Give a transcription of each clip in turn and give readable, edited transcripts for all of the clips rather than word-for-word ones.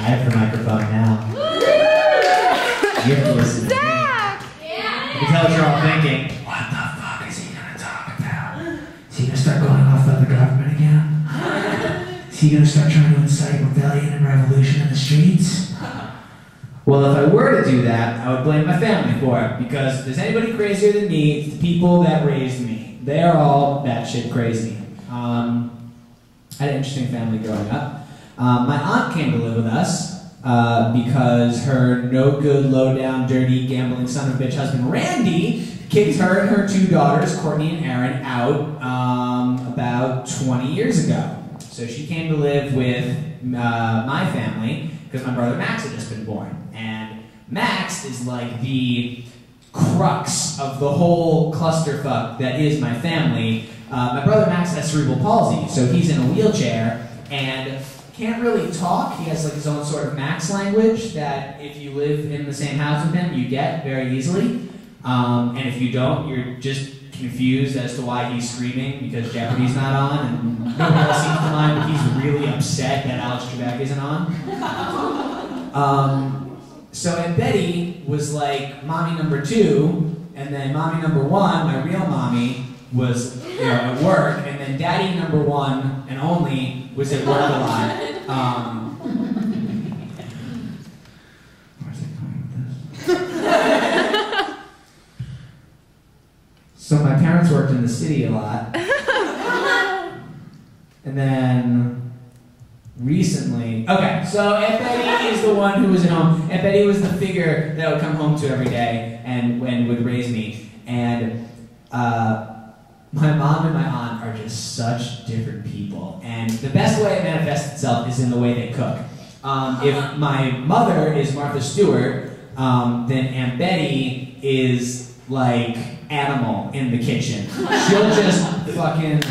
have the microphone now. You have to listen to me. I can tell what you're all thinking. What the fuck is he gonna talk about? Is he gonna start going off about the government again? Is he gonna start trying to incite rebellion and revolution in the streets? Well, if I were to do that, I would blame my family for it, because if there's anybody crazier than me, it's the people that raised me. They are all batshit crazy. I had an interesting family growing up. My aunt came to live with us because her no-good, low-down, dirty, gambling son of a bitch husband, Randy, kicked her and her two daughters, Courtney and Erin, out about 20 years ago. So she came to live with my family because my brother Max had just been born. And Max is like the crux of the whole clusterfuck that is my family. My brother Max has cerebral palsy, so he's in a wheelchair and can't really talk. He has like his own sort of Max language that if you live in the same house with him, you get very easily. And if you don't, you're just confused as to why he's screaming because Jeopardy's not on, and nobody else seems to mind, but he's really upset that Alex Trebek isn't on. So Aunt Betty was like mommy number 2, and then mommy number 1, my real mommy, was at work, and then daddy number 1 and only was at work a lot. Where's it going with this? So my parents worked in the city a lot, and then recently, okay, so Aunt Betty is the one who was at home. Aunt Betty was the figure that I would come home to every day and would raise me. And my mom and my aunt are just such different people. And the best way it manifests itself is in the way they cook. If my mother is Martha Stewart, then Aunt Betty is like animal in the kitchen. She'll just fucking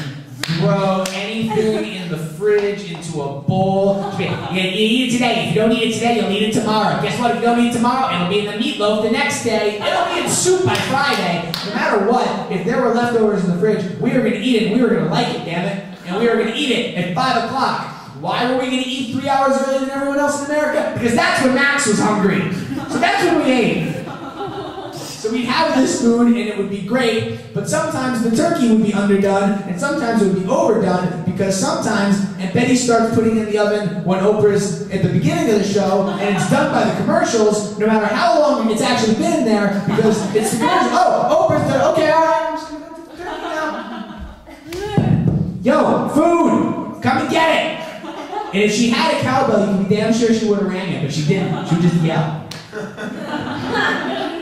throw anything in the fridge into a bowl. You eat it today. If you don't eat it today, you'll eat it tomorrow. Guess what? If you don't eat it tomorrow, it'll be in the meatloaf the next day. It'll be in soup by Friday. No matter what, if there were leftovers in the fridge, we were going to eat it, and we were going to like it, damn it. And we were going to eat it at 5 o'clock. Why were we going to eat 3 hours earlier than everyone else in America? Because that's when Max was hungry. So that's when we ate. So we'd have this food and it would be great, but sometimes the turkey would be underdone and sometimes it would be overdone because sometimes Aunt Betty starts putting in the oven when Oprah's at the beginning of the show and it's done by the commercials, no matter how long it's actually been in there, because it's the commercial. Oh, Oprah's done. Okay, all right, I'm just going to put the turkey now. Yo, food! Come and get it! And if she had a cowbell, you can be damn sure she would have rang it, but she didn't. She would just yell.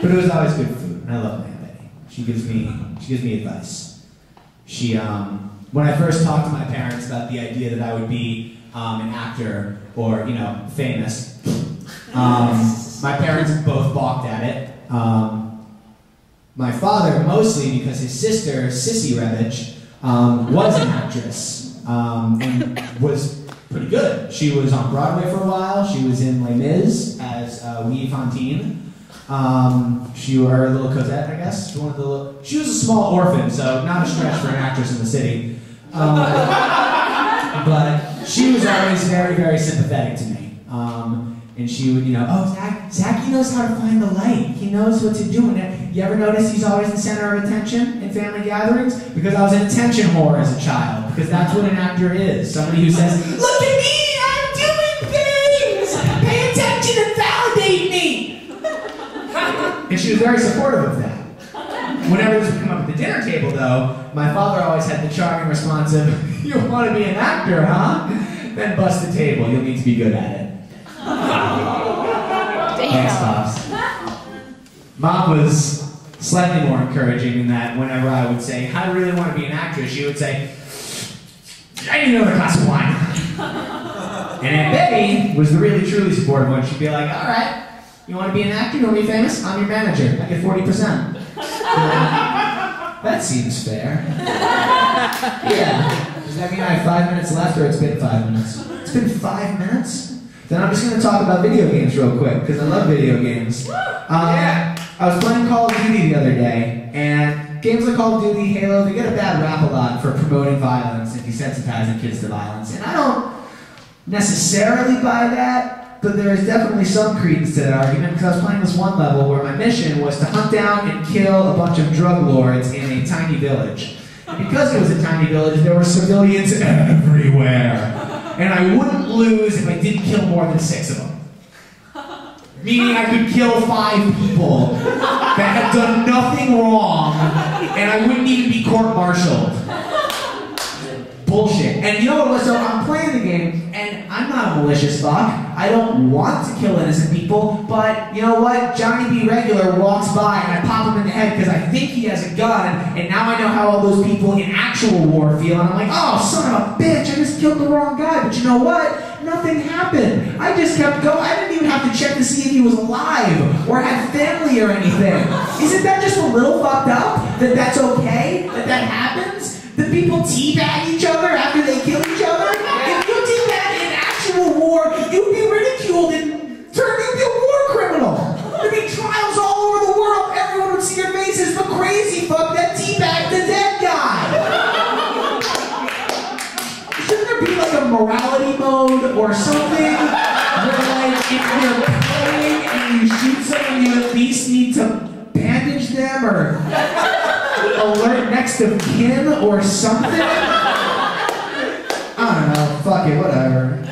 But it was always good food, and I love Aunt Betty. She gives me advice. She, when I first talked to my parents about the idea that I would be an actor or, famous, my parents both balked at it. My father, mostly because his sister, Sissy Rebich, was an actress and was pretty good. She was on Broadway for a while. She was in Les Mis as Louis Fontaine. She was her little Cosette, I guess. She was a small orphan, so not a stretch for an actress in the city. But she was always very, very sympathetic to me. And she would, oh, Zach, he knows how to find the light. He knows what to do. And you ever notice he's always the center of attention in family gatherings? Because I was an attention whore as a child. Because that's what an actor is. Somebody who says, look at me, I'm doing things! Pay attention and validate me! And she was very supportive of that. Whenever this would come up at the dinner table, though, my father always had the charming response of, you want to be an actor, huh? Then bust the table. You'll need to be good at it. Thanks, Pops. Mom was slightly more encouraging in that whenever I would say, I really want to be an actress, she would say, I need another glass of wine. And Aunt Betty was the really, truly supportive one. She'd be like, all right. You want to be an actor? You want to be famous? I'm your manager. I get 40%. That seems fair. Yeah. Does that mean I have 5 minutes left, or it's been 5 minutes? It's been 5 minutes? Then I'm just going to talk about video games real quick, because I love video games. I was playing Call of Duty the other day, and games like Call of Duty, Halo, they get a bad rap a lot for promoting violence and desensitizing kids to violence. And I don't necessarily buy that. but there is definitely some credence to that argument because I was playing this one level where my mission was to hunt down and kill a bunch of drug lords in a tiny village. And because it was a tiny village, there were civilians everywhere. And I wouldn't lose if I didn't kill more than 6 of them. Meaning I could kill 5 people that had done nothing wrong, and I wouldn't even be court-martialed. Bullshit. And you know what it was? So I'm playing the game, and I'm not a malicious fuck. I don't want to kill innocent people, but you know what? Johnny B. Regular walks by, and I pop him in the head because I think he has a gun, and now I know how all those people in actual war feel, and I'm like, oh, son of a bitch, I just killed the wrong guy. But you know what? Nothing happened. I just kept going. I didn't even have to check to see if he was alive or had family or anything. Isn't that just a little fucked up? That that's okay? That happens? That people teabag each other after they kill each other? If you teabag in actual war, you'd be ridiculed and turned into a war criminal. There'd be trials all over the world. Everyone would see your face as the crazy fuck that teabagged the dead guy. Shouldn't there be like a morality mode or something where like if you're playing and you shoot someone, you at least need to bandage them or alert next of kin or something? I don't know, fuck it, whatever.